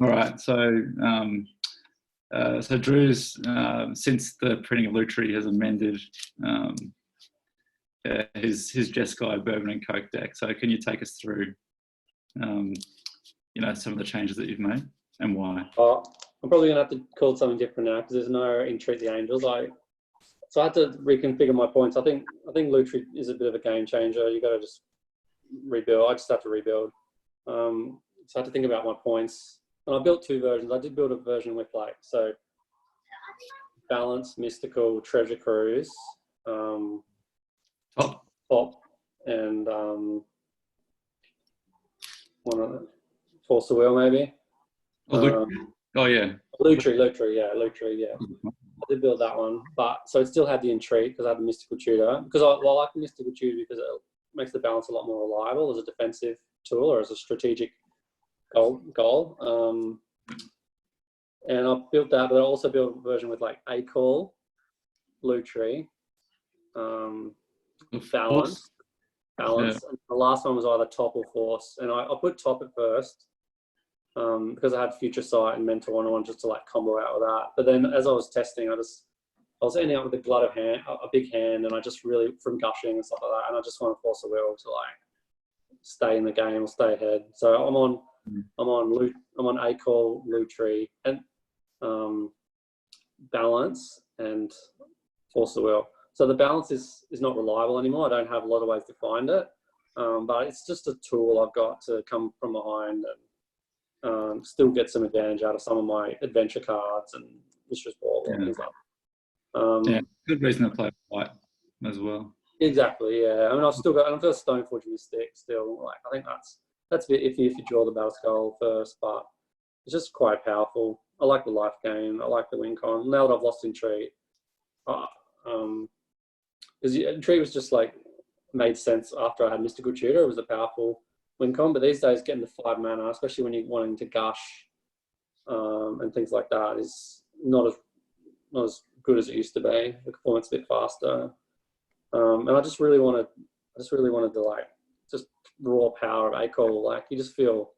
All right. So Drew's since the printing of Lutri has amended his Jeskai Bourbon and Coke deck. So can you take us through some of the changes that you've made and why? I'm probably gonna have to call it something different now because there's no Entreat the Angels. So I had to reconfigure my points. I think Lutri is a bit of a game changer. You got to just rebuild. I just have to rebuild. So I had to think about my points. And I built 2 versions. I did build a version with Balance, Mystical, Treasure Cruise, Top, and one of the Force of Will maybe. Lutri, yeah. I did build that one, but so it still had the Entreat because I had the Mystical Tutor. Because I like the Mystical Tutor because it makes the balance a lot more reliable as a defensive tool or as a strategic goal. And I built that, but I also built a version with Acall, Lutri, Balance. Yeah. And the last one was either Top or Force, and I put Top at first because I had Future Sight and Mental and I wanted just to combo out with that. But then as I was testing, I was ending up with a glut of hand, a big hand, and I just really from gushing and stuff like that, and I just want to Force a Will to stay in the game or stay ahead. So I'm on Acall, Lutri, and Balance and Force the Will. So the balance is not reliable anymore. I don't have a lot of ways to find it, but it's just a tool I've got to come from behind and still get some advantage out of some of my adventure cards and Mishra's Bauble and things like that. Good reason to play white as well. Exactly, yeah. I mean, I've got Stoneforge Mystic still. I think that's a bit iffy if you draw the Batterskull first, but it's just quite powerful. I like the life gain. I like the win con. Now that I've lost Entreat, because Entreat was just made sense after I had Mystical Tutor. It was a powerful win con, but these days getting the 5 mana, especially when you're wanting to gush and things like that, is not as good as it used to be. The performance a bit faster, and I just really wanted to just raw power of Acall. You just feel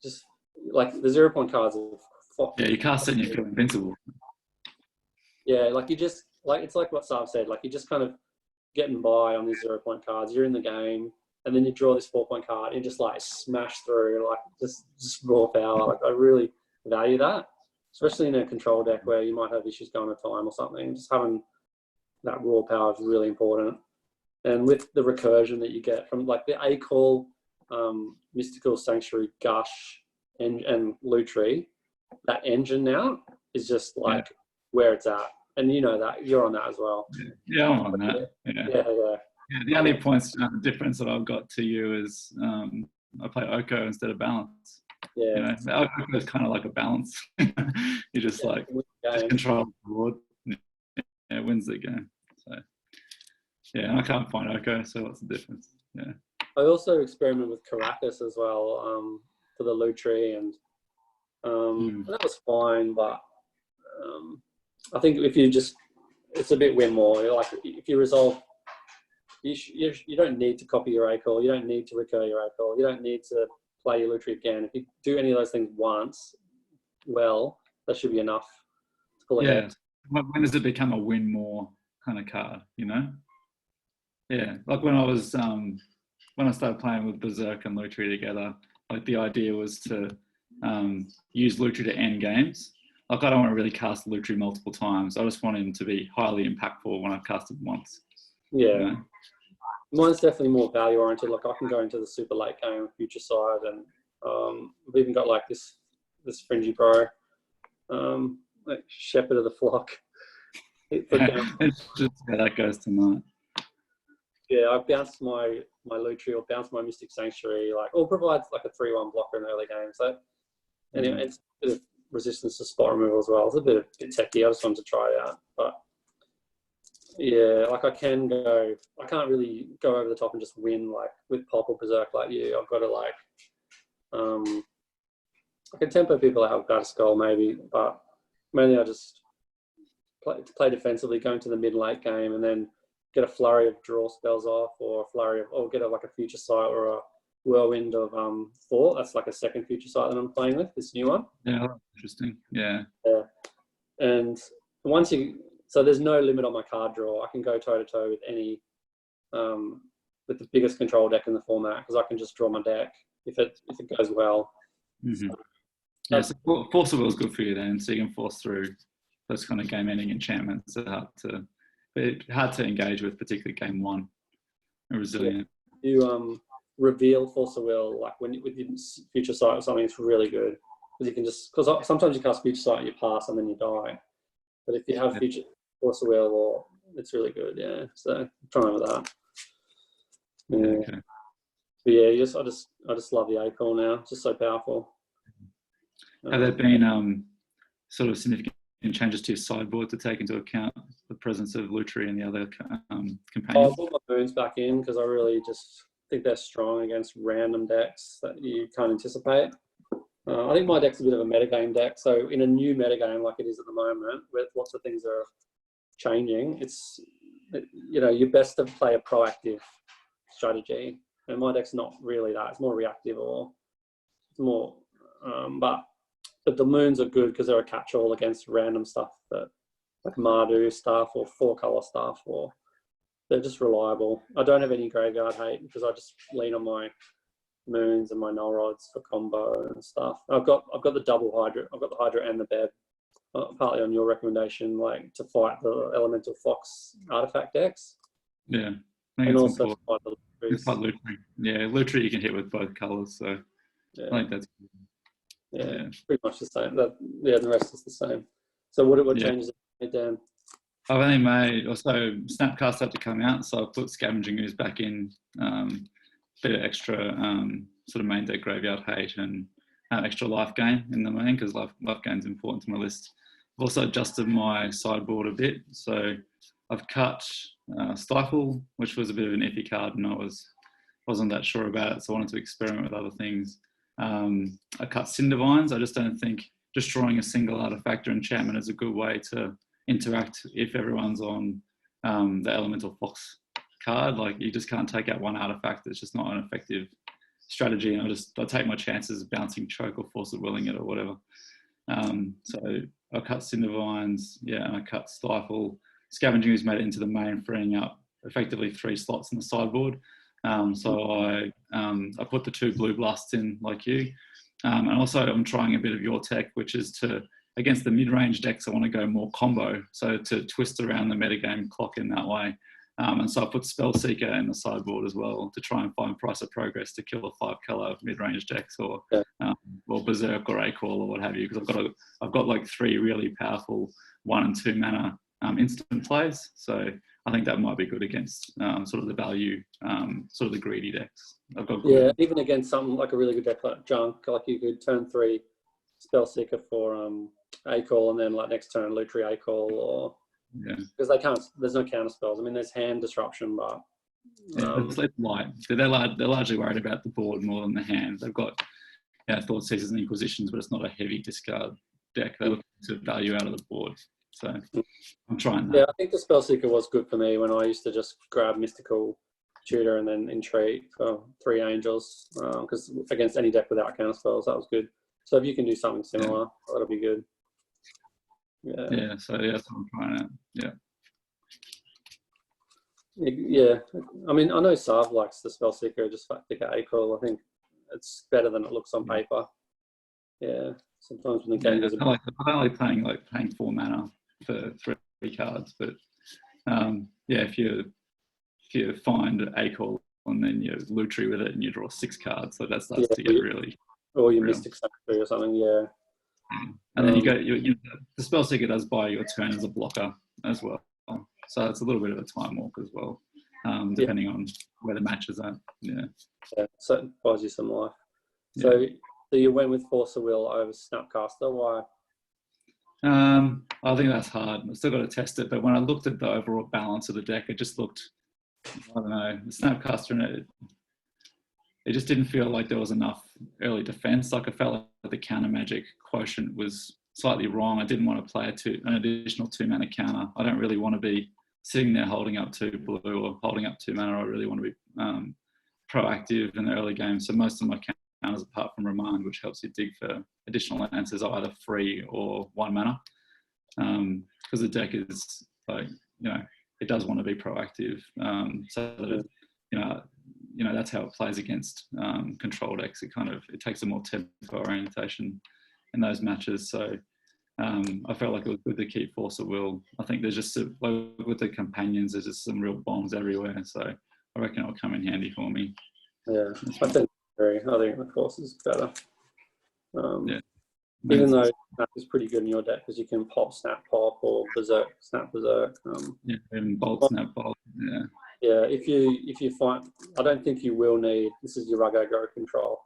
the 0 point cards are you cast it and you feel invincible. Yeah, you just it's like what Sav said. You're just kind of getting by on these 0 point cards. You're in the game, and then you draw this 4 point card and just smash through, just raw power. I really value that, especially in a control deck where you might have issues going at time or something. Just having that raw power is really important. And with the recursion that you get from the Acall, Mystical Sanctuary, Gush, and Lutri, that engine now is just where it's at. And you know that. You're on that as well. Yeah, I'm on that. Yeah, the only points difference that I've got to you is I play Oko instead of Balance. Yeah. Oko is kind of like a balance. You just just control the board. Yeah, wins the game. So yeah, and I can't find Oko, so what's the difference? Yeah. I also experimented with Caracas as well for the Lutri, and that was fine, but I think if you it's a bit win more. If you resolve, you don't need to copy your Acall, you don't need to recur your Acall, you don't need to play your Lutri again. If you do any of those things once, well, that should be enough to pull ahead. When does it become a win more kind of card, Yeah, when I started playing with Berserker and Lutri together, the idea was to use Lutri to end games. I don't want to really cast Lutri multiple times. I just want him to be highly impactful when I've cast him once. Yeah. Mine's definitely more value oriented. I can go into the super late game with Future Sight, and we've even got this Fringy Bro, Shepherd of the Flock. It's just how that goes tonight. Yeah, I bounced my Lutri or bounced my Mystic Sanctuary, or provides a 3/1 blocker in early game. So anyway, it's a bit of resistance to spot removal as well. It's a bit techy. I just wanted to try it out, but yeah, I can't really go over the top and just win with Pop or Berserk like you. I've got to I can tempo people out with Batterskull maybe, but mainly I just play defensively, go into the mid-late game, and then get a flurry of draw spells off, or a flurry of, or get a Future Sight or Whirlwind of Thought. That's like a second future sight that I'm playing with, this new one. Yeah, that's interesting. Yeah. Yeah. And so there's no limit on my card draw. I can go toe to toe with any, with the biggest control deck in the format, because I can just draw my deck if it goes well. Mm-hmm. Yeah, so Force of Will is good for you then, so you can force through those kind of game-ending enchantments that are hard to engage with, particularly game one. Resilient. Yeah. You reveal Force of Will, like with your future sight or something, it's really good. Because sometimes you cast future sight, you pass, and then you die. But if you have future Force of Will, it's really good. Yeah, so I'm trying with that. Yeah. Okay. But yeah, I just love the A-Call now. It's just so powerful. Have there been sort of significant changes to your sideboard to take into account the presence of Lutri and the other companions? I put my moons back in because I really just think they're strong against random decks that you can't anticipate. I think my deck's a bit of a metagame deck, so in a new metagame like it is at the moment, where lots of things are changing, it's, you're best to play a proactive strategy. And my deck's not really that. It's more reactive, or it's more, but the moons are good because they're a catch-all against random stuff, that like Mardu stuff or 4-color stuff, or they're just reliable. I don't have any graveyard hate because I just lean on my moons and my null rods for combo and stuff. I've got the double Hydra. I've got the Hydra and the Beb, partly on your recommendation, like to fight the Elemental Fox artifact decks. Yeah, I think and it's also important. fight the It's like Lutri. Yeah, Lutri you can hit with both colours, so yeah. I think that's pretty much the same. The rest is the same. So what changes have you made, Dan? I've only made, also Snapcast had to come out, so I put Scavenging Ooze back in, bit of extra sort of main deck graveyard hate and extra life gain in the main, because life gain is important to my list. I've also adjusted my sideboard a bit, so I've cut Stifle, which was a bit of an iffy card, and I wasn't that sure about it, so I wanted to experiment with other things. I cut Cindervines. I just don't think destroying a single artifact or enchantment is a good way to interact if everyone's on the Elemental Fox card. Like, you just can't take out one artifact. It's just not an effective strategy, and I take my chances bouncing Choke or Force of Willing it or whatever. So I cut Cindervines, and I cut Stifle. Scavenging Ooze made it into the main, freeing up effectively 3 slots in the sideboard. So I put the 2 blue blasts in, like you. And also I'm trying a bit of your tech, which is against the mid-range decks, I want to go more combo, so to twist around the metagame clock in that way. And so I put Spellseeker in the sideboard as well to try and find Price of Progress to kill a 5-color mid-range decks, or Berserker or A-Call or what have you, because I've got like 3 really powerful 1 and 2 mana instant plays. So I think that might be good against sort of the value, sort of the greedy decks. Even against something like a really good deck like Junk, like you could turn 3 Spellseeker for A-Call, and then like next turn Lutri A-Call, or because they can't. There's no counter spells. I mean, there's hand disruption, but it's light. They're largely worried about the board more than the hand. They've got Thought Seizers and Inquisitions, but it's not a heavy discard deck. They're looking to value out of the board. So I'm trying that. Yeah, I think the Spellseeker was good for me when I used to just grab Mystical Tutor and then Entreat for 3 Angels, because against any deck without counter spells, that was good. So if you can do something similar, that'll be good. Yeah, so that's what I'm trying out. Yeah. I mean, I know Sav likes the Spellseeker, just like the A-Call. I think it's better than it looks on paper. Yeah, sometimes when the game goes. I don't like paying 4 mana for 3 cards, but if you find A-Call and then you Lutri with it and you draw 6 cards, so that starts to get really. Or you Mystic Sanctuary or something, And then the Spellseeker does buy your turn as a blocker as well, so it's a little bit of a time walk as well, depending on where the match is at. So it buys you some life. So you went with Force of Will over Snapcaster. Why? I think that's hard. I've still got to test it, but when I looked at the overall balance of the deck, it just looked, I don't know, the Snapcaster in it just didn't feel like there was enough early defense. Like, I felt like the counter magic quotient was slightly wrong. I didn't want to play an additional 2 mana counter. I don't really want to be sitting there holding up 2 blue or holding up 2 mana. I really want to be proactive in the early game. So most of my counters, apart from Remand, which helps you dig for additional answers, are either free or 1 mana. Because the deck is like, you know, it does want to be proactive, so that it, you know, that's how it plays against control decks. It takes a more tempo orientation in those matches. So I felt like it was good to keep Force of Will. I think there's just with the companions, there's just some real bombs everywhere. So I reckon it'll come in handy for me. Yeah, I think the Force is better. Yeah. Even though Snap is pretty good in your deck because you can pop Snap Pop or Berserk Snap Berserk. Yeah, and Bolt Snap Bolt. Yeah. Yeah, if you find, I don't think you will need. This is your rug Aggro-Control.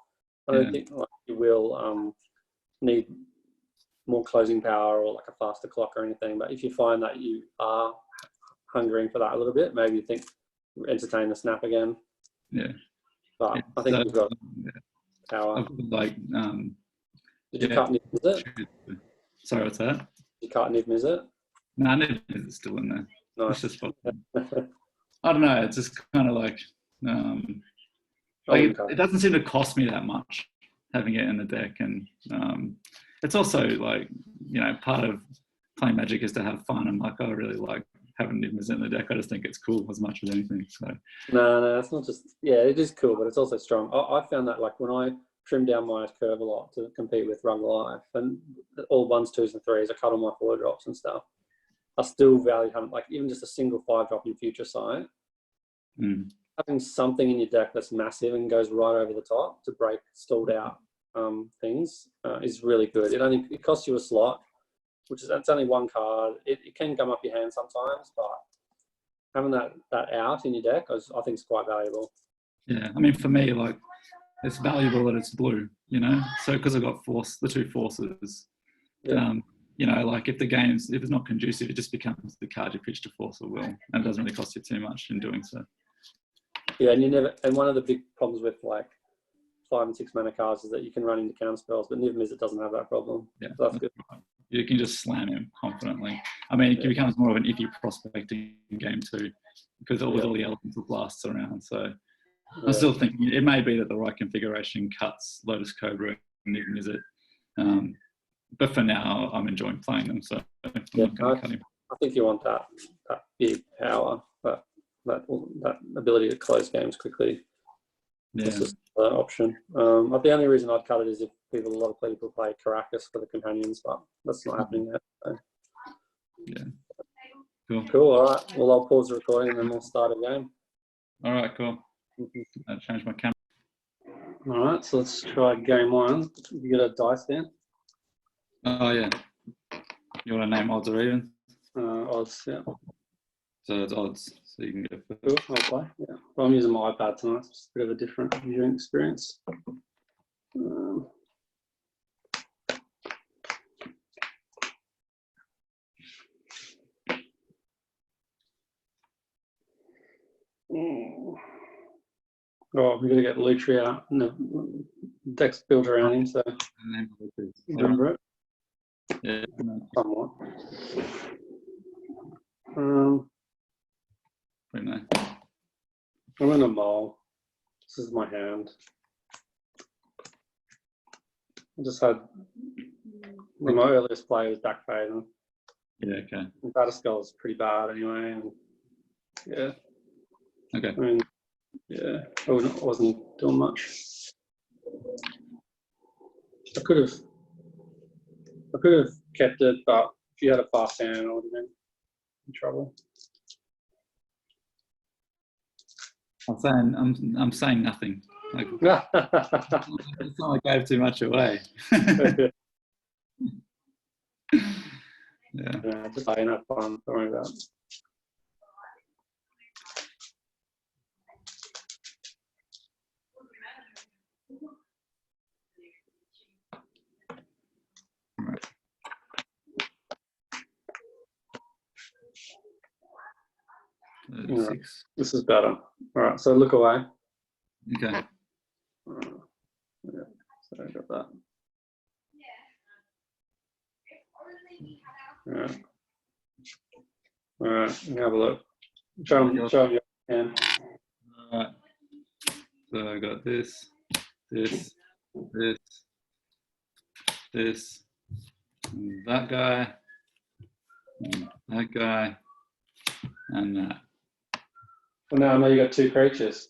I don't think like you will need more closing power or like a faster clock or anything. But if you find that you are hungering for that a little bit, maybe you think entertain the Snap again. Yeah. But I think you've got power. Like, did you cut Niv Mizzet? Sorry, what's that? Did you cut Niv Mizzet? No, Niv Mizzet's still in there. Nice. It's just I don't know. It's just kind of like it doesn't seem to cost me that much having it in the deck, and it's also like, you know, part of playing Magic is to have fun, and like I really like having Niv Mizzet in the deck. I just think it's cool as much as anything. So no, it's not just, yeah, it is cool, but it's also strong. I found that like when I trim down my curve a lot to compete with Rug Life and all 1s, 2s, and 3s, I cut all my 4 drops and stuff. I still value having like even just a single 5-drop in Future Sight. Having something in your deck that's massive and goes right over the top to break stalled out things is really good. It costs you a slot, that's only 1 card. It can gum up your hand sometimes, but having that out in your deck, I think is quite valuable. Yeah, I mean, for me, like, it's valuable that it's blue, you know. So because I've got the 2 forces, you know, like if it's not conducive, it just becomes the card you pitch to Force of Will, and it doesn't really cost you too much in doing so. Yeah, and one of the big problems with like 5 and 6 mana cards is that you can run into counter spells, but Niv Mizzet doesn't have that problem. Yeah, so that's good. Right. You can just slam him confidently. I mean, it becomes more of an iffy prospecting game too, because with all the elemental blasts around. So I still think it may be that the right configuration cuts Lotus Cobra and Niv Mizzet. But for now, I'm enjoying playing them, so I'm not going to cut him. I think you want that big power, that ability to close games quickly. Yeah. That's just an option. But the only reason I'd cut it is if a lot of people play Caracas for the companions, but that's not happening yet. So. Yeah. Cool. All right. Well, I'll pause the recording and then we'll start a game. All right. Cool. I'll change my camera. All right. So let's try game 1. You got a dice then? Oh yeah. You want to name odds or even? Odds. Yeah. So it's odds, so you can go first. Cool, I'll play. Yeah. Well, I'm using my iPad tonight, so it's a bit of a different viewing experience. Oh, we're going to get Lutri out. No, deck's built around him, so remember it. Yeah. Somewhat. I'm in a mole. This is my hand. I just had my earliest play was backfading. Yeah, okay. Batterskull is pretty bad anyway. And yeah. Okay. I mean, yeah, I wasn't doing much. I could have kept it, but if you had a fast hand, I would have been in trouble. I'm saying nothing. Like, it's not like I gave too much away. Yeah. Just playing that fun. Don't worry about it. Right. This is better. All right, so look away. Okay. Yeah, so I got that. All right. All right, have a look. Show them your hand. All right. So I got this, this, this, this, and that guy, and that guy, and that. Well, now I know you got 2 creatures.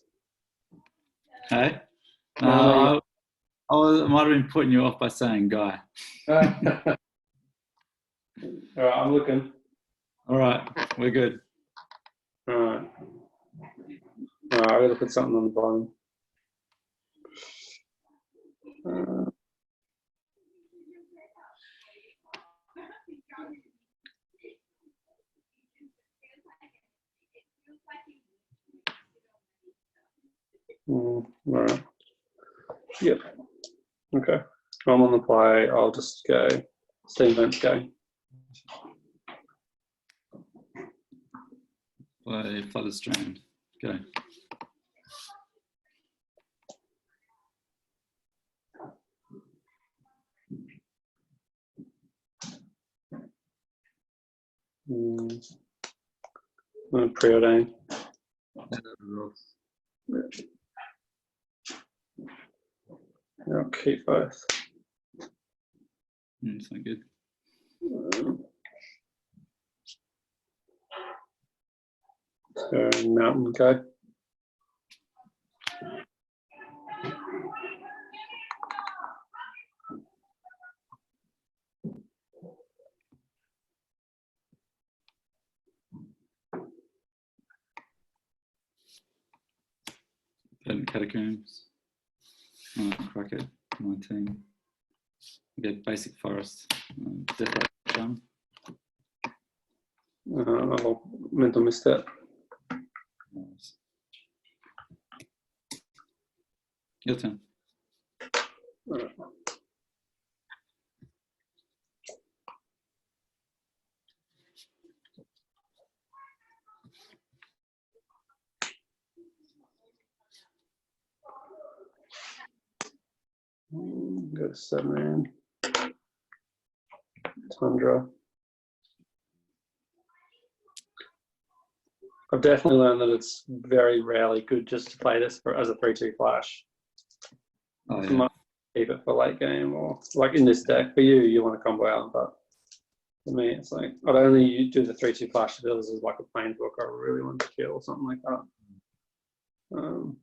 Hey? Now I might have been putting you off by saying guy. All right, I'm looking. All right, we're good. All right. All right, I gotta put something on the bottom. All right. Yep. Okay. I'm on the play. I'll just go. Steam Vents go. Play Flutter Strand. Go. Preordain. I'll keep both. It's not good. So Mountain go. Catacombs. Crack it. 19. Get basic forest. Death Charm. Mental Misstep. Nice. Your turn. Go to 7 man. Tundra. I've definitely learned that it's very rarely good just to play this as a 3/2 flash. Oh, You yeah. might keep it for late game or like in this deck. For you want to combo out, but for me, it's like I'd only do the 3/2 flash if it was like a planeswalker I really want to kill or something like that. I'm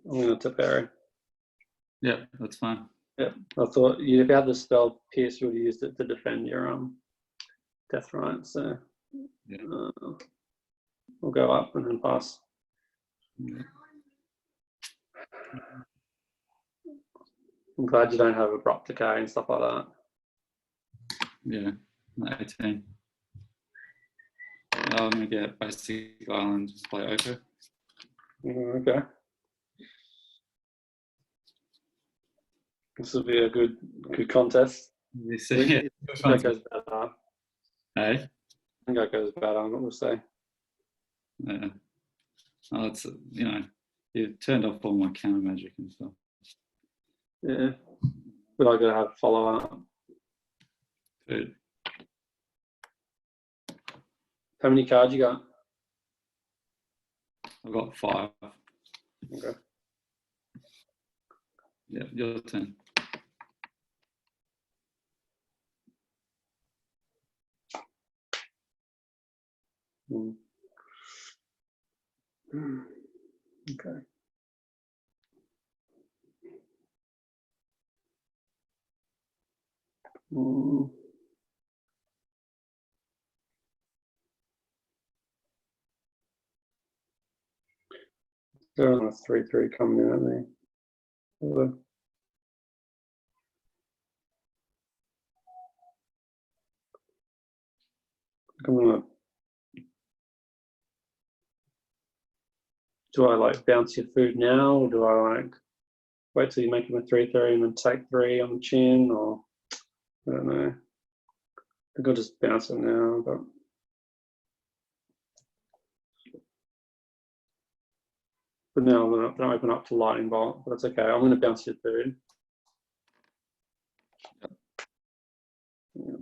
going to Teferi. Yeah, that's fine. Yeah, I thought if you had the spell Pierce, you would have used it to defend your Death Right. So Yeah. we'll go up and then pass. Yeah. I'm glad you don't have Abrupt Decay and stuff like that. Yeah, 18. I'm going to get basic island, just play Oko. Okay. This will be a good contest. You I see, think that goes better. Hey? I think that goes better, I'm going to say. Yeah. Oh, it's, you know, you've turned off all my counter magic and stuff. Yeah. But I got to have follow up. Dude. How many cards you got? I've got 5. Okay. Yeah, your turn. Okay. They're on a 3/3 coming in at me. Coming up. Do I like bounce your food now, or do I like wait till you make him a 3/3 and then take 3 on the chin, or I don't know. I think I'll just bounce it now, but now I'm going to open up to Lightning Bolt, but that's okay. I'm going to bounce your food. Yeah.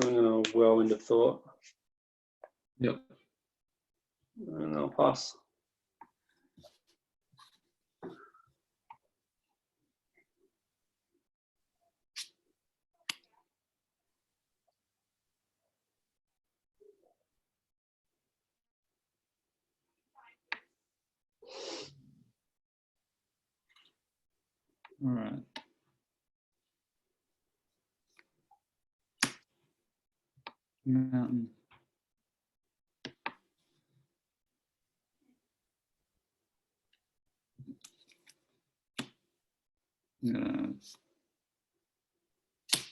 I'm going to Whirlwind of Thought. Yep. And I'll pass. All right. Mountain.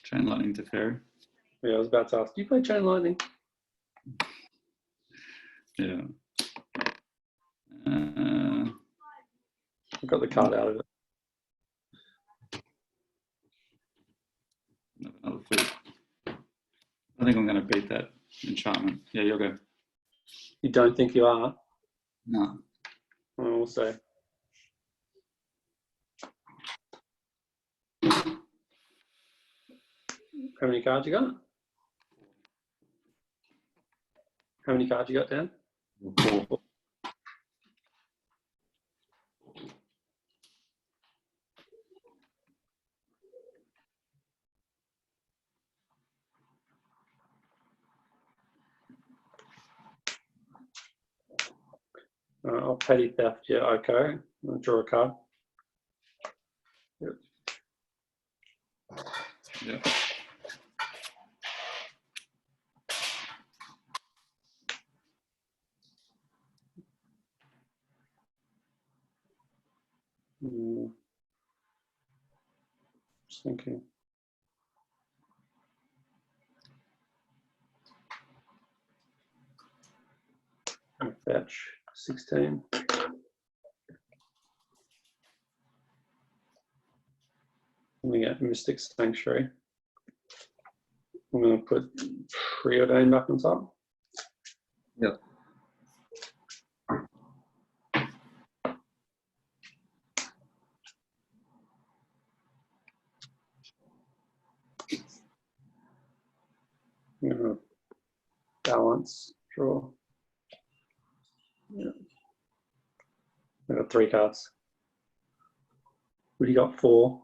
Chain Lightning to Fairy. Yeah, I was about to ask, do you play Chain Lightning? Yeah. I got the card out of it. Another 3. I think I'm going to beat that enchantment. Yeah, you'll go. You don't think you are? No. Well, we'll see. How many cards you got? How many cards you got, Dan? 4. I'll petty theft. Yeah, okay. I'll draw a card. Yep. Yeah. Just thinking. Fetch 16. Let me get Mystic Sanctuary. I'm going to put Preordain back on top. Yep. I'm going to balance, draw. Yeah. I got 3 cards. What do you got? 4.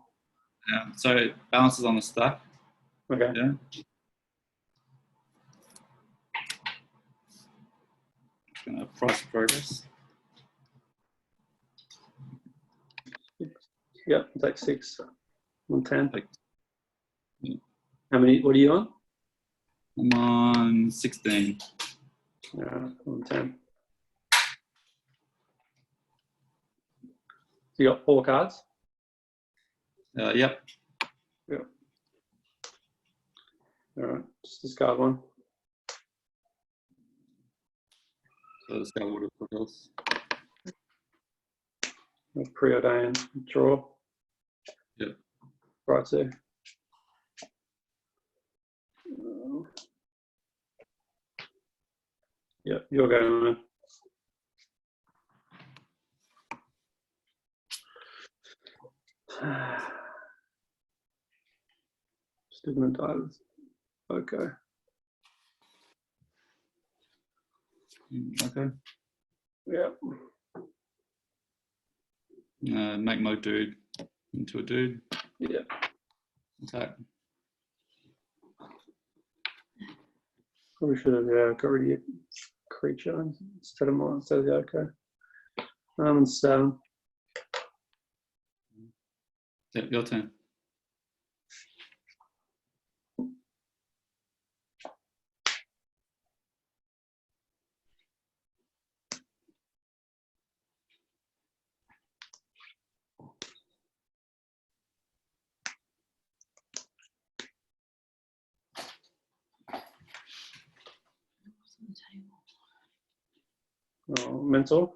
Yeah. So it balances on the stack. Okay. Yeah. Just gonna price progress. Yep, take 6. 110. Like, yeah. How many? What are you on? I'm on 16. Yeah, 110. So you got 4 cards? Yep. Yep. All right, just discard 1. So the Sky Water Foothills. Preordain, draw. Yep. Right, so. Yep, you're going, man. Stigmatized. Okay. Okay. Yeah. Make my dude into a dude. Yeah. Attack. Probably should have got rid of creature instead of more instead of the okay. And 7. Yep, your turn. Oh, mental.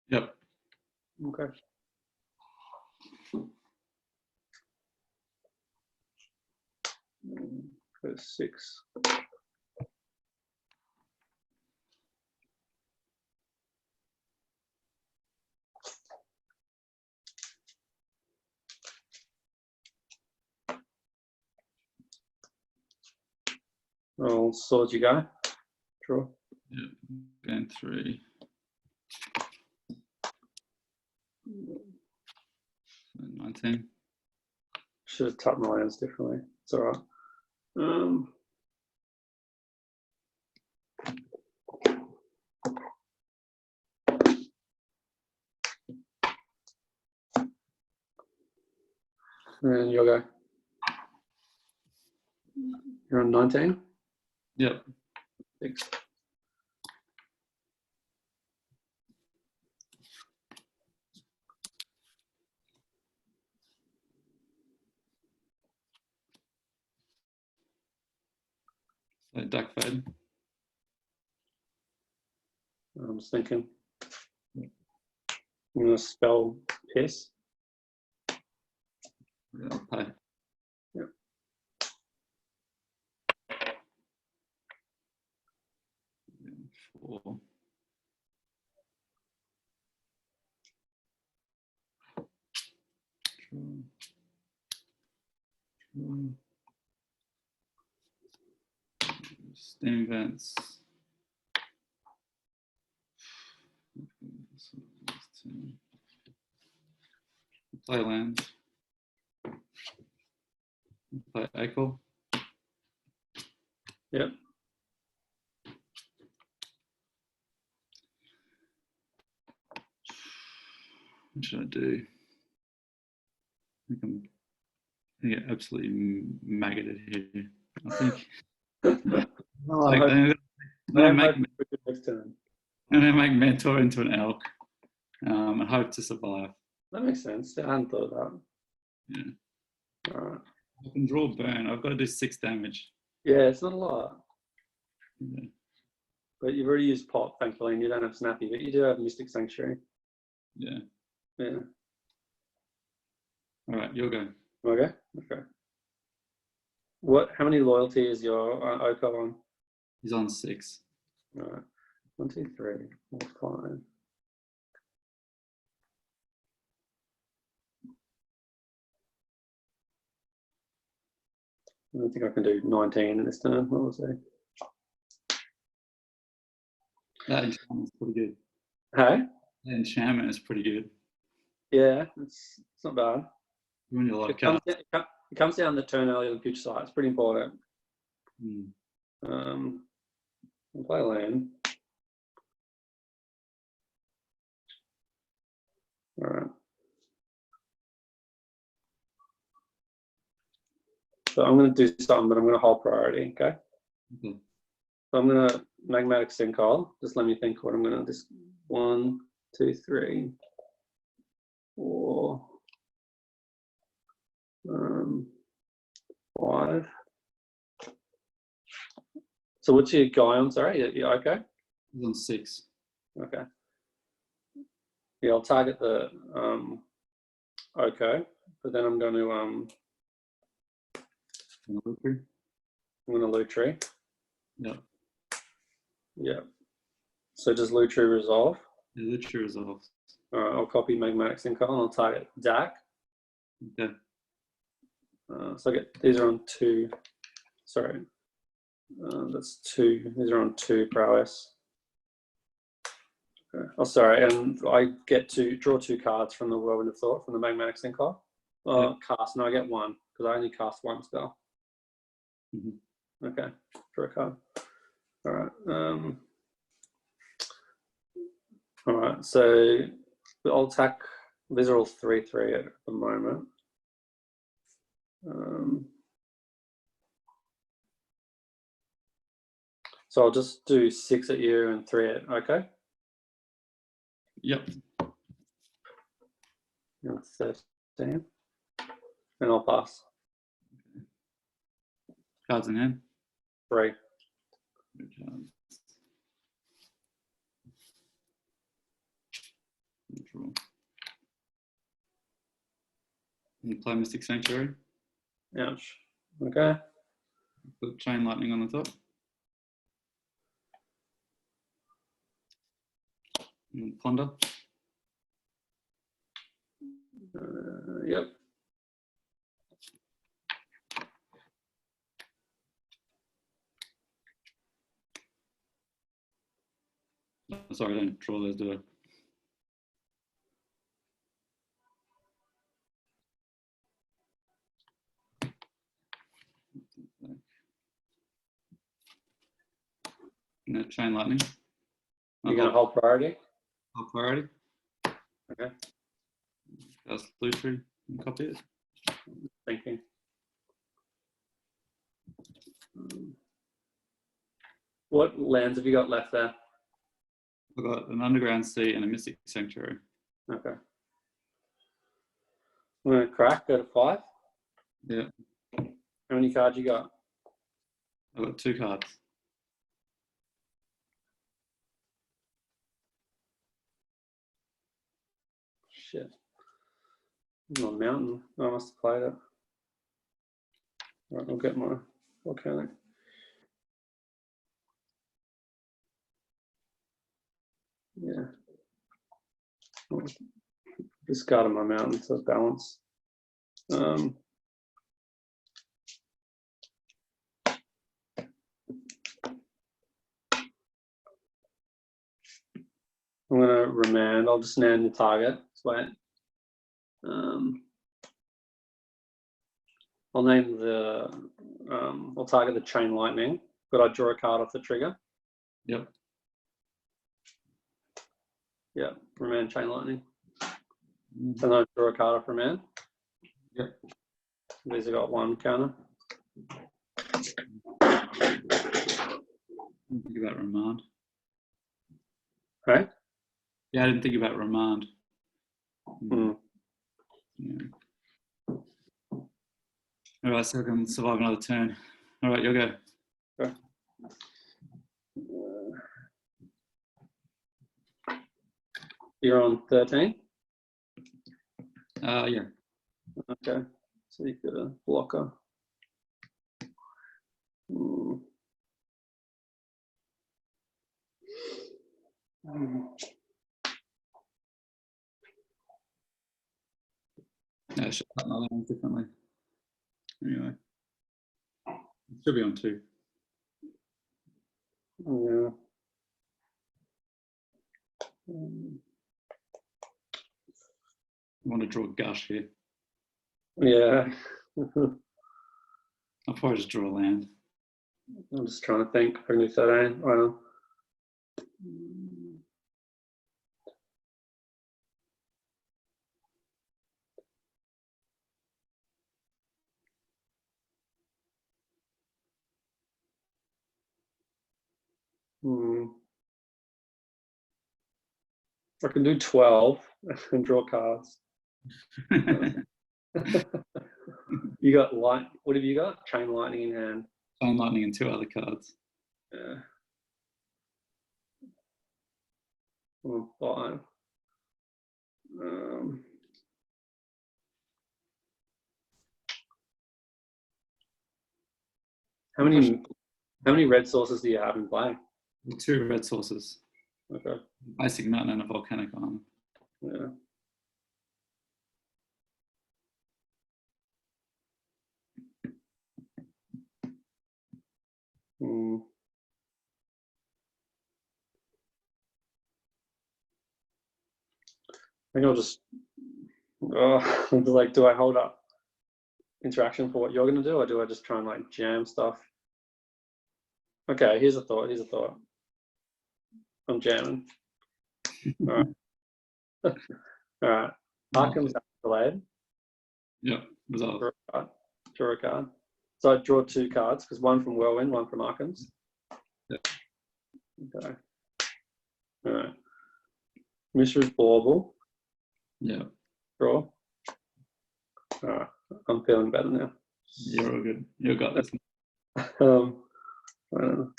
Yep. Okay. For 6. Oh, sword you go. Draw. Yep. Gain 3. 19. Should have tapped my lands differently. It's all right. And you'll go. You're on 19? Yep. Thanks. So duck fade. I'm just thinking. I'm going to spell piss. Yeah, I'll pay. Yep. Four. Steam events. Play lands. Play Echo. Yep. What should I do? I think I'm gonna get absolutely maggoted here. I think. Like, I'm gonna make Mentor into an elk and hope to survive. That makes sense. I hadn't thought of that. Yeah. All right. I can draw burn. I've got to do 6 damage. Yeah, it's not a lot. Yeah. But you've already used Pop, thankfully, and you don't have Snappy, but you do have Mystic Sanctuary. Yeah. Yeah. All right, you'll go. Okay. Okay. How many loyalty is your Oko on? He's on 6. All right. 1, 2, 3, 4, 5. I don't think I can do 19 in this turn. What was it? That enchantment is pretty good. Hey? That enchantment is pretty good. Yeah, it's not bad. When you It comes down the turn earlier than future sight. It's pretty important. I'll play land. All right. So I'm going to do something, but I'm going to hold priority, okay? Okay. So I'm going to Magmatic Sinkhole. Just let me think what I'm going to do. 1, 2, 3, 4, 5. So what's your guy on? Sorry, you okay? He's on 6. Okay. Yeah, I'll target the Oko, but then I'm going to Lutri. Yep. Yeah. So does Lutri resolve? Yeah, Lutri resolves. All right, I'll copy Magmatic Sinkhole and I'll target DAC. Okay. So I get these are on 2. Sorry, that's 2. These are on 2 prowess. Okay. Oh, sorry, and I get to draw 2 cards from the Whirlwind of Thought from the Magmatic Sinkhole. Yep. Cast. No, I get 1 because I only cast 1 spell. Okay, draw a card. All right. All right. So I'll attack. These are all 3/3 at the moment. So I'll just do 6 at you and 3 at okay. Yep. You're 13. And I'll pass. Cards in hand. 3. Draw. You play Mystic Sanctuary. Ouch. Okay. Put Chain Lightning on the top. And Ponder. Yep. Oh, sorry, I don't draw those, do I? No, Chain Lightning. You're going to hold priority? Hold priority. Okay. That's Lutri. Copy it. Thinking. What lands have you got left there? I've got an Underground Sea and a Mystic Sanctuary. Okay. I'm going to crack, go to 5. Yeah. How many cards you got? I've got 2 cards. Shit. I'm on mountain. I must have played it. Right, I'll get my volcanic. Yeah. Discarded my mountain to balance. I'm going to remand. I'll just name the target. Wait. I'll name the. I'll target the Chain Lightning, but I draw a card off the trigger. Yep. Yeah, remand Chain Lightning. And I draw a card off remand. Yep. These have got 1 counter. Didn't think about remand. Right? Yeah, I didn't think about remand. Mm. Yeah. All right, so I can survive another turn. All right, you'll go. Okay. You're on 13? Yeah. Okay. So you got a blocker. Mm. I should cut my lines differently. Anyway. It should be on 2. Yeah. I want to draw Gush here. Yeah. I'll probably just draw a land. I'm just trying to think. I can do 13. I don't know. I can do 12 and draw cards. You got light. What have you got? Chain Lightning in hand. Chain Lightning and 2 other cards. Yeah. 5. How many red sources do you have in play? 2 red sources. Okay. Basic Mountain and a Volcanic Island. Yeah. I think I'll just. Like, do I hold up interaction for what you're going to do, or do I just try and like jam stuff? Okay, here's a thought. I'm jamming. All right. All right. Arcum's Astrolabe. Yep. Resolve. Draw a card. So I draw 2 cards, because 1 from Whirlwind, 1 from Arcum's. Yep. Okay. All right. Mishra's Bauble. Yeah. Draw. All right. I'm feeling better now. You're all good. You got this. I don't know.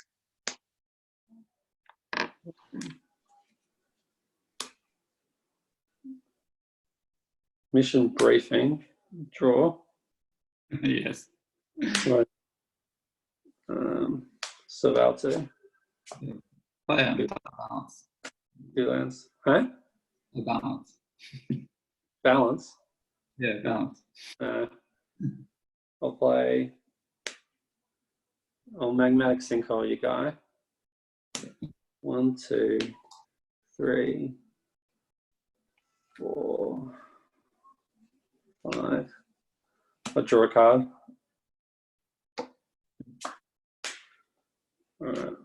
Mission briefing. Draw. Yes. Right. Survalto. Balance. 2 lands. Huh? Balance. Balance. Yeah, balance. I'll play. Magmatic Sinkhole, you guy. 1, 2, 3, 4, 5. I'll draw a card. All right.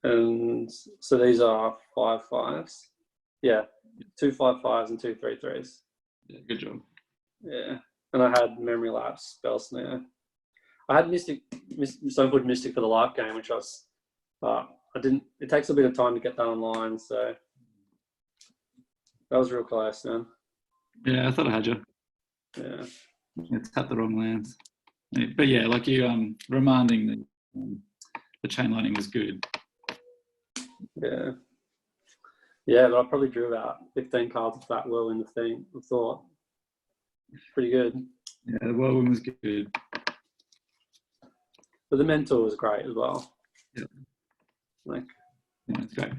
And so these are 5/5s. Yeah, 2 5/5s and 2 3/3s. Yeah, good job. Yeah, and I had Memory Lapse, Spell Snare. I had Stoneforge Mystic for the live game, which I didn't. It takes a bit of time to get that online, so that was real close, man. Yeah, I thought I had you. Yeah. It's tapped the wrong lands. But yeah, like you reminding the chain lightning was good. Yeah. Yeah, but I probably drew about 15 cards of that Whirlwind of Thought. Pretty good. Yeah, the Whirlwind was good. But the Mentor was great as well. Yeah. Like, yeah, it's great.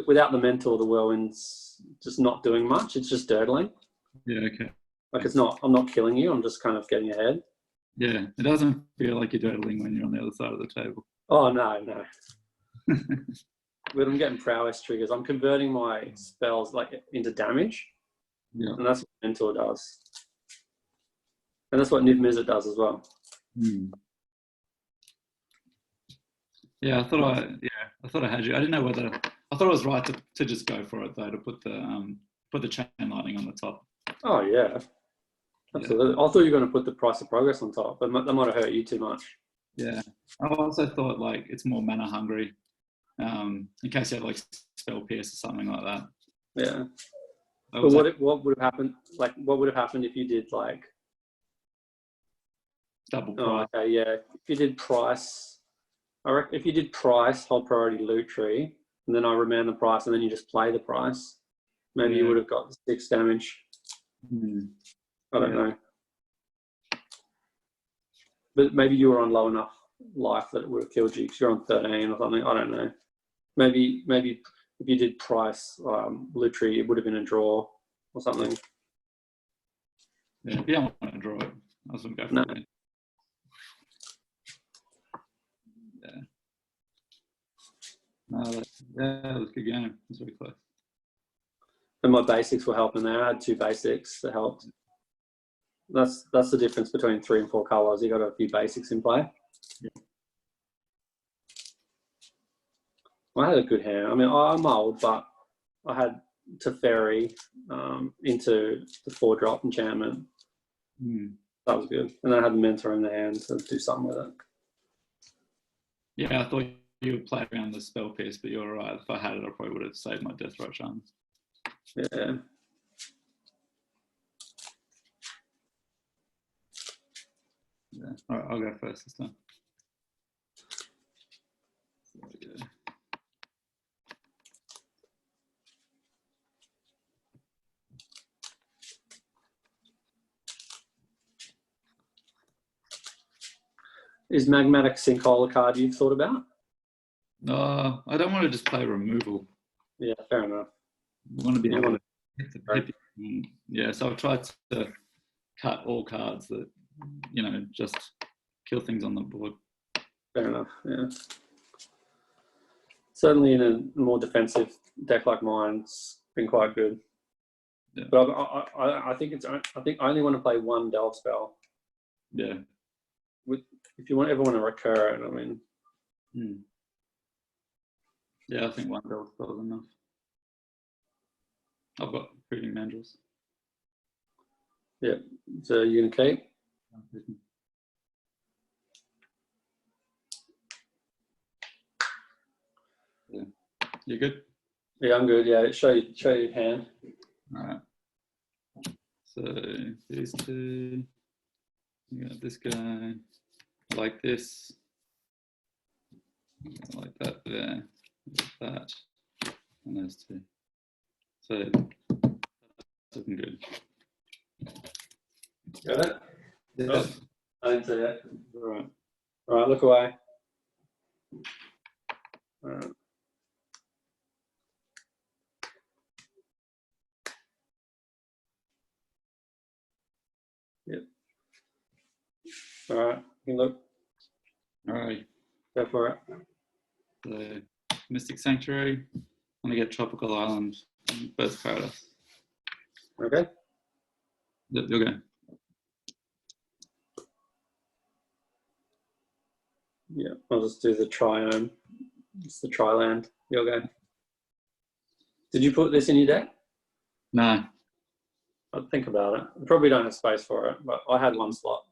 Without the Mentor, the Whirlwind's just not doing much. It's just dirtling. Yeah, okay. Like I'm not killing you. I'm just kind of getting ahead. Yeah, it doesn't feel like you're dirtling when you're on the other side of the table. Oh, no. When I'm getting prowess triggers, I'm converting my spells like into damage. Yeah. And that's what Mentor does. And that's what Niv Mizzet does as well. Yeah, I thought I had you. I didn't know whether I thought it was right to just go for it though, to put the chain lightning on the top. Oh yeah. Absolutely. Yeah. I thought you were going to put the Price of Progress on top, but that might have hurt you too much. Yeah. I also thought like it's more mana hungry. In case you had like Spell Pierce or something like that. Yeah. But what would have happened? Like, what would have happened if you did like double price? Oh, okay, yeah. If you did Price, I reckon if you did Price, hold priority Lutri, and then I remand the Price, and then you just play the Price, maybe you would have got 6 damage. I don't know. But maybe you were on low enough life that it would have killed you because you're on 13 or something. I don't know. Maybe if you did Price Lutri, it would have been a draw or something. Yeah, if you don't want to draw it, I was going to go for it. Yeah. No, that was a good game. It was very close. And my basics were helping there. I had 2 basics that helped. That's the difference between 3 and 4 colours. You got a few basics in play. Yeah. I had a good hand. I mean, I'm old, but I had Teferi into the 4-drop enchantment. That was good. And then I had the Mentor in the hand to do something with it. Yeah, I thought you would play around the Spell Pierce, but you're right. If I had it, I probably would have saved my Death Throw chance. Yeah. Yeah. All right, I'll go first this time. There we go. Is Magmatic Sinkhole a card you've thought about? No, I don't want to just play removal. Yeah, fair enough. I want to be able to hit the, yeah, so I've tried to cut all cards that, just kill things on the board. Fair enough, yeah. Certainly in a more defensive deck like mine, it's been quite good. Yeah. But I think I only want to play 1 delve spell. Yeah. If you ever want to recur it, I mean. Yeah, I think 1 delve spell is enough. I've got Proving Mandrels. Yeah. So you're gonna keep? Yeah. You good? Yeah, I'm good. Yeah, show your hand. All right. So these 2. You got this guy like this. Like that there. Like that. And those 2. So that's looking good. Got it? Yeah. Oh, I didn't see that. All right, look away. All right. Yep. All right, you can look. All right. Go for it. So Mystic Sanctuary. I'm gonna get Tropical Island and Burst Paradise. Okay. Yep, you'll go. Yeah, I'll just do the Triome. It's the tri-land. Your go. Did you put this in your deck? No. I'd think about it. I probably don't have space for it, but I had one slot.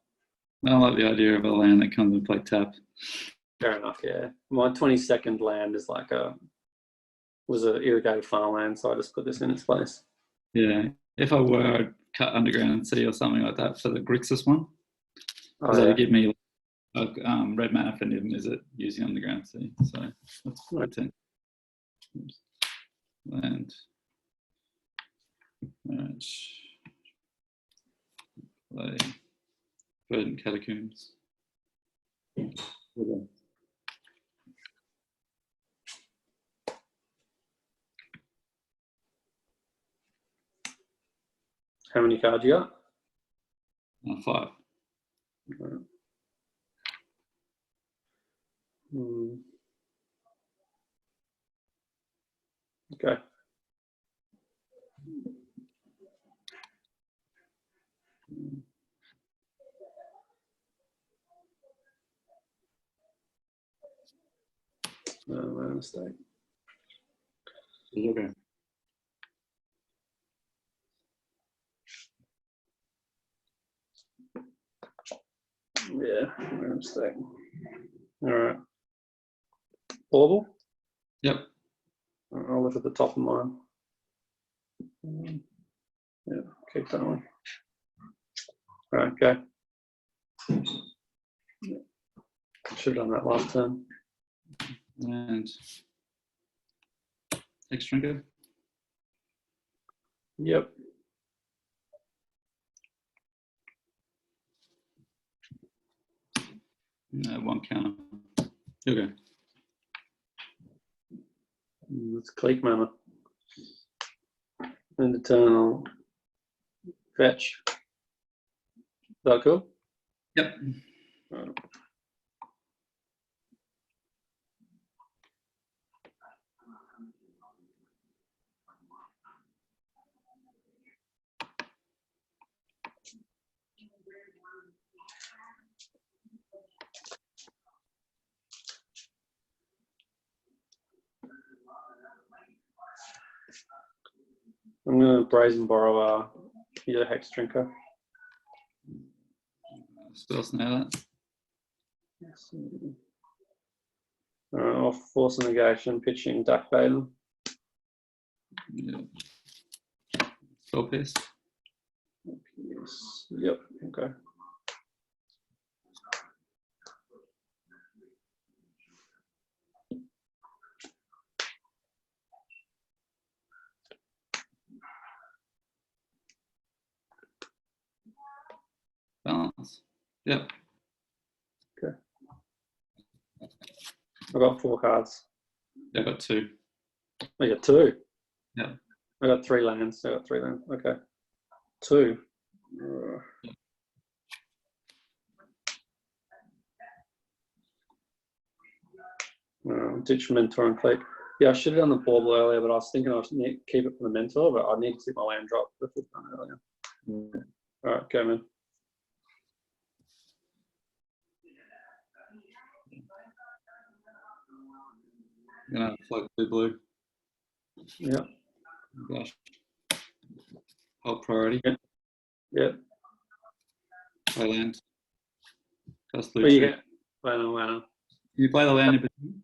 I don't like the idea of a land that comes and play tap. Fair enough, yeah. My 22nd land is like was an irrigated farmland, so I just put this in its place. Yeah. If I were, I'd cut Underground Sea or something like that for the Grixis one. Oh, That yeah. would give me red mana for Niv-Mizzet using Underground Sea. So that's Right. 10. Land. Right. Play Verdant Catacombs. Okay. How many cards you got? 5. Right. Okay. My mistake. Okay. Yeah, my mistake. All right. Bauble? Yep. I'll look at the top of mine. Yeah, keep that one. All right, go. Should have done that last turn. And Extrinker. Yep. One counter. Okay. It's Clique mana. And the turn I'll fetch. Is that cool? Yep. Right. I'm going to Brazen borrow your Hex Drinker. Spell Snare that. Off Force of Negation, pitching Duck Baden. Yeah. Spell Pierce. Yes. Yep, okay. Balance. Yep. Okay. I got 4 cards. I got 2. I got 2. Yeah. I got 3 lands. Okay. 2. Ditch Mentor and Clique. Yeah, I should have done the Bauble earlier, but I was thinking I should keep it for the Mentor, but I need to see my land drop if it's done earlier. All right, go, man. I'm gonna float blue. Yeah. Gosh. Hold priority. Yeah. Play land. Cast But you Lutri. get mana. Can you play the land in between?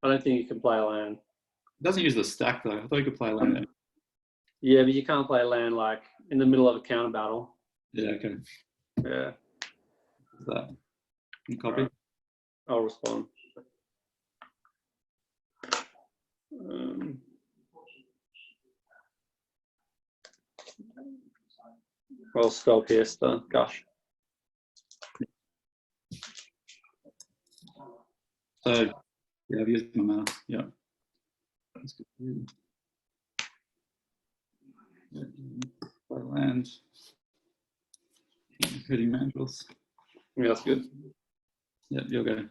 I don't think you can play a land. It doesn't use the stack though. I thought you could play land. Yeah, but you can't play a land like in the middle of a counter battle. Yeah, okay. Yeah. What's that? Can you copy? Right. I'll respond. I'll Spell Pierce the Gush. So, yeah, I've used my mana. Yeah. That's good. Yeah. Play land. Including mandrels. Yeah, that's good. Yep, you'll go.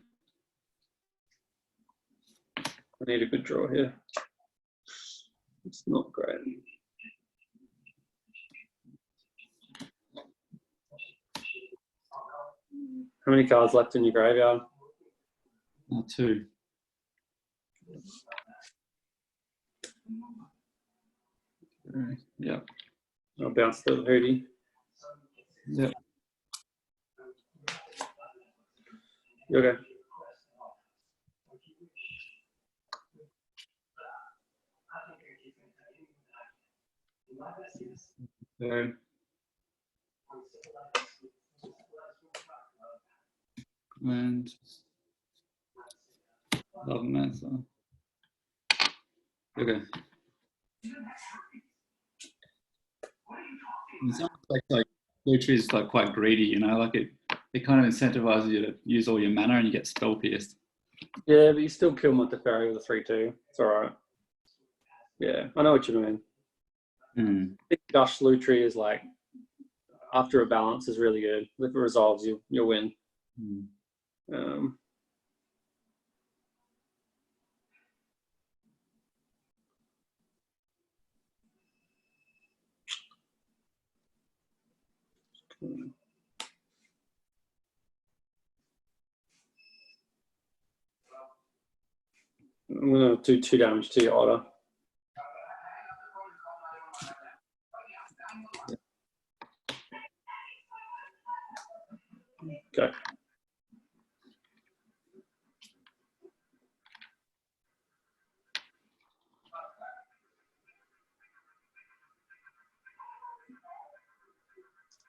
I need a good draw here. It's not great. How many cards left in your graveyard? 2. Yeah. I'll bounce the Hootie. Yeah. Okay. So, and love Mentor. Okay. It sounds like Lutri is like quite greedy, you know, like it kind of incentivizes you to use all your mana and you get spell pierced. Yeah, but you still kill Montefiore with a 3/2. It's alright. Yeah, I know what you mean. Mm. I think Gush Lutri is like, after a balance is really good. If it resolves, you'll win. Mm. I'm going to do 2 damage to your Otter. Okay.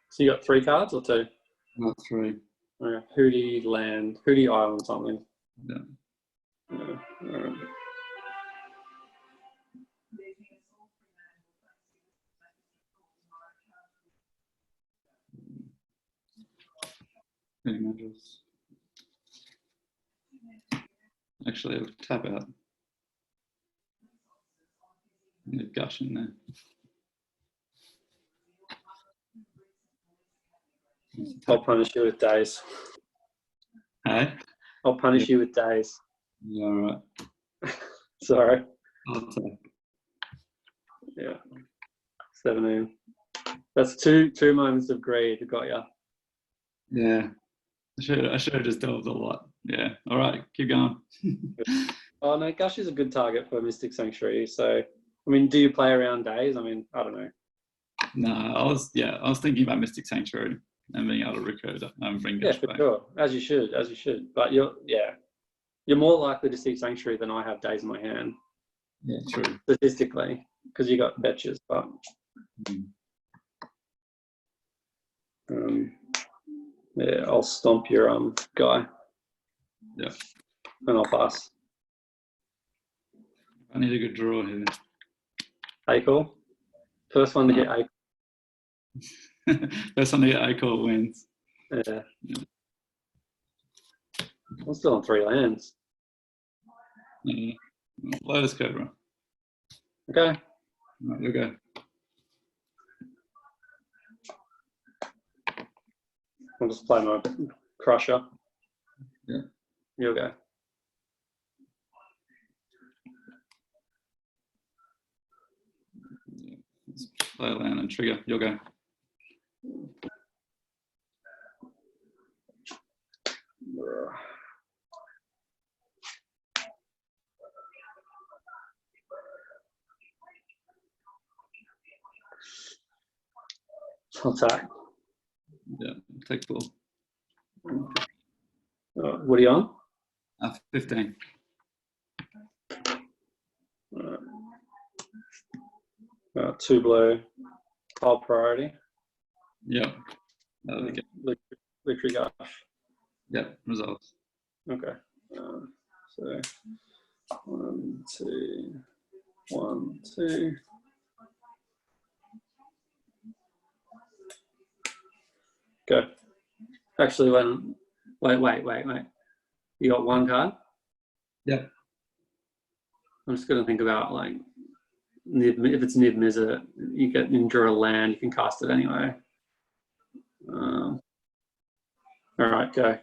So you got 3 cards or 2? Not 3. Okay. Hootie Land, Hootie Island something. Yeah. Alright. Actually, I'll tap out. Need Gush in there. I'll punish you with days. Hey? I'll punish you with days. Yeah, all right. Sorry. I'll tap. Yeah. 17. That's two moments of greed. Got ya. Yeah. I should have just delved a lot. Yeah. All right. Keep going. Oh no, Gush is a good target for Mystic Sanctuary. So, I mean, do you play around days? I mean, I don't know. No, I was thinking about Mystic Sanctuary and being able to recur and bring Gush Yeah, for back. sure. As you should. But you're more likely to see Sanctuary than I have days in my hand. Yeah, true. Statistically, because you got fetches, but yeah, I'll stomp your guy. Yeah. And I'll pass. I need a good draw here. A-call. First one to hit A-call. First one to get A-call wins. Yeah. I'm still on 3 lands. Yeah. Lotus Cobra. Okay. Right, you'll go. I'll just play my Crusher. Yeah. You'll go. Yeah. Let's play a land and trigger. You'll go. I'll attack. Yeah. Take ball. What are you on? 15. Right. 2 blue. Pile priority. Yep. That'll be good. Lutri Gush. Yep. Results. Okay. So 1, 2, 1, 2. Go. Actually, wait. You got 1 card? Yep. I'm just going to think about, like, if it's Niv Mizzet, you draw a land, you can cast it anyway. All right, go.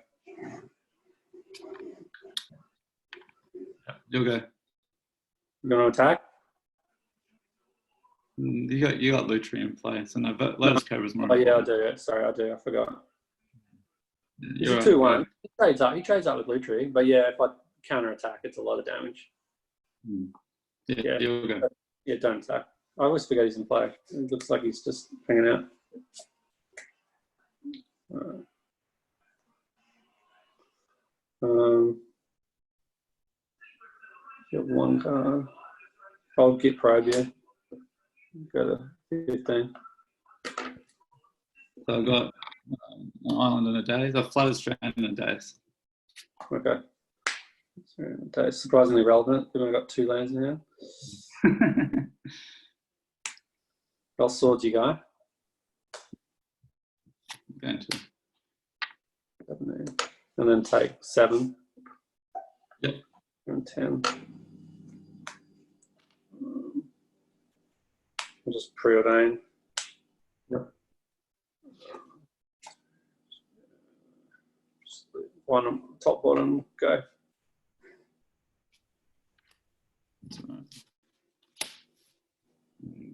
You'll go. You going to attack? You got Lutri in play, so no, but Lotus Cobra's more. Oh yeah, I do. Sorry, I do. I forgot. You're It's right, 2-1. He trades up with Lutri, but yeah, if I counter attack, it's a lot of damage. Yeah, you'll go. Yeah, don't attack. I always forget he's in play. It looks like he's just hanging out. Get one card. I'll get probe, yeah. Go to 15. So I've got an island and a daze. I've flooded strand and a daze. Okay. That's surprisingly relevant. We've only got 2 lands in here. What swords you go? Going to. And then take 7. Yep. And 10. I'll just preordain. Yep. One top, bottom, go. That's all right.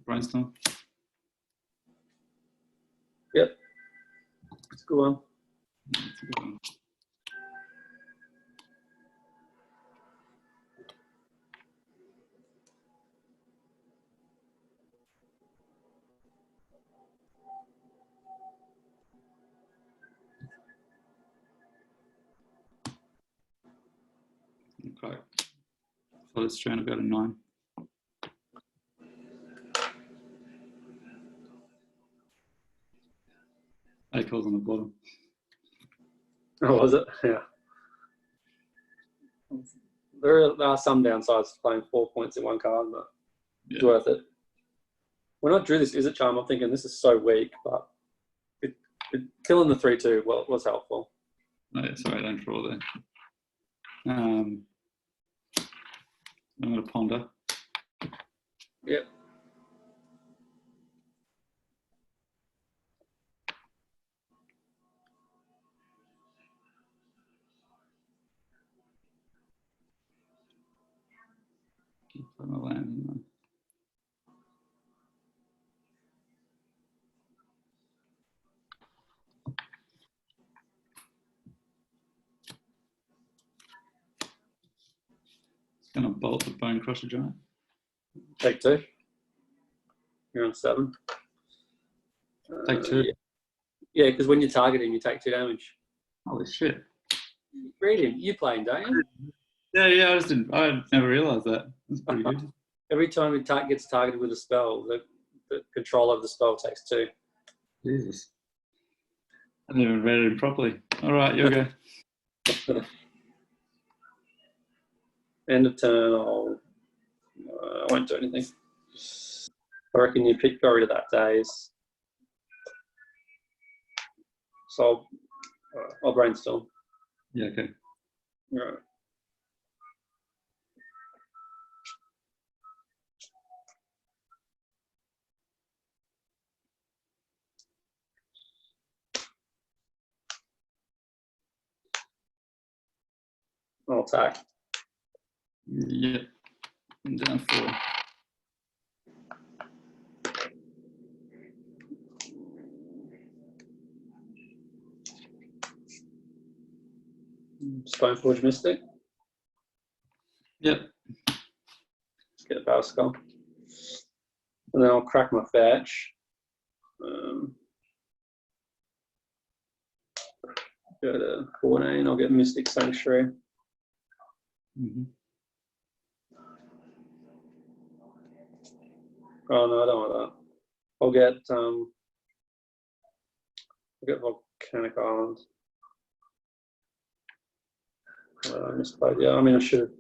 Brainstorm. Yep. That's a good one. That's a good one. Okay. So let's try and go to 9. Acle's on the bottom. Oh, was it? Yeah. There are some downsides to playing 4 points in one card, but it's worth it. When I drew this Is It Charm, I'm thinking this is so weak, but killing the 3/2 was helpful. Oh, yeah, sorry, I don't draw there. I'm going to ponder. Yep. Put my land in there. Going to bolt the Bonecrusher giant. Take 2. You're on 7. Take 2. Yeah, because when you're targeting, you take 2 damage. Holy shit. Read him. You're playing, don't you? Yeah, I never realised that. That's pretty good. Every time it gets targeted with a spell, the controller of the spell takes 2. Jesus. I never read it properly. All right, you'll go. End of turn, I won't do anything. I reckon you go rid of that daze. So I'll brainstorm. Yeah, okay. All right. I'll attack. Yep. I'm down 4. Stoneforge Mystic. Yep. Get a Batterskull. And then I'll crack my fetch. Go to 14. I'll get Mystic Sanctuary. Mm-hmm. Oh no, I don't want that. I'll get Volcanic Island. I misplayed. Yeah, I mean I should have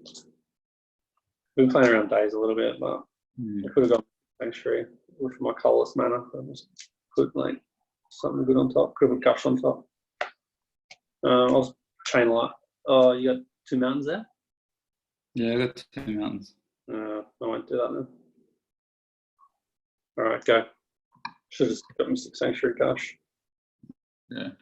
been playing around days a little bit, but I could have gone Sanctuary with my colorless mana. I just put like something good on top. Could have put Gush on top. I'll Chain Light. Oh, you got 2 mountains there? Yeah, I got 2 mountains. I won't do that then. All right, go. Should have just got Mystic Sanctuary Gush. Yeah.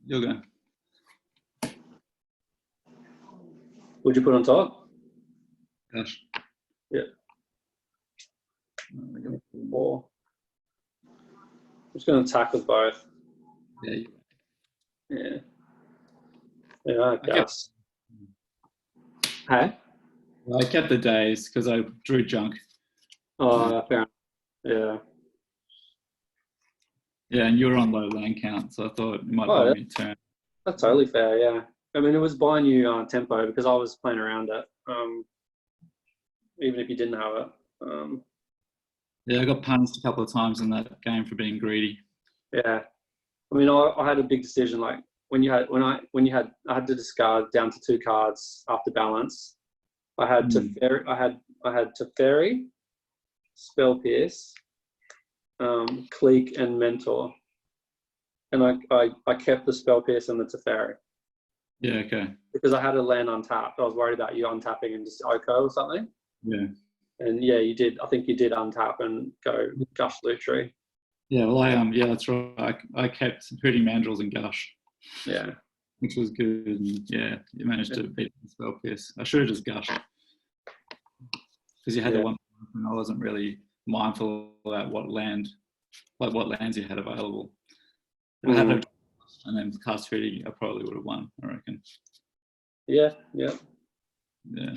You'll go. What'd you put on top? Gosh. Yeah. 4. I'm just going to attack with both. Yeah. Yeah. Yeah, I guess. Hey? I kept the days because I drew junk. Oh, fair enough. Yeah. Yeah, and you were on low land count, so I thought it might Oh, buy me a turn. that's totally fair, yeah. I mean, it was buying you tempo because I was playing around it, even if you didn't have it. Yeah, I got punished a couple of times in that game for being greedy. Yeah. I mean, I had a big decision, like I had to discard down to 2 cards after balance. I had Teferi, I had Teferi, Spell Pierce, Clique, and Mentor, and I kept the Spell Pierce and the Teferi. Yeah, okay. Because I had a land untapped. I was worried about you untapping and just Oko or something. Yeah. And yeah, you did. I think you did untap and go Gush Lutri. Yeah, well, yeah, that's right. I kept Hooting Mandrills and Gush. Yeah. Which was good. And yeah, you managed to beat the Spell Pierce. I should have just Gushed. Because you had the one, and I wasn't really mindful about what lands you had available. If I had a, and then cast Hooting, I probably would have won, I reckon. Yeah, yeah. Yeah.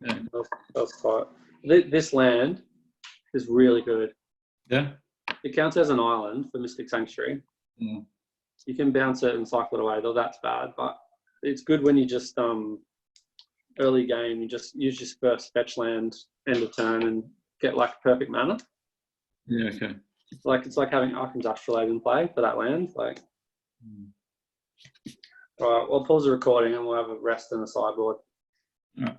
Yeah. That was tight. This land is really good. Yeah. It counts as an island for Mystic Sanctuary. Yeah. You can bounce it and cycle it away, though that's bad. But it's good when you just early game, you just use your first fetch land end of turn and get like perfect mana. Yeah, okay. It's like having Arcum's Astrolabe in play for that land. Like, all right, we'll pause the recording and we'll have a rest and a sideboard. All right.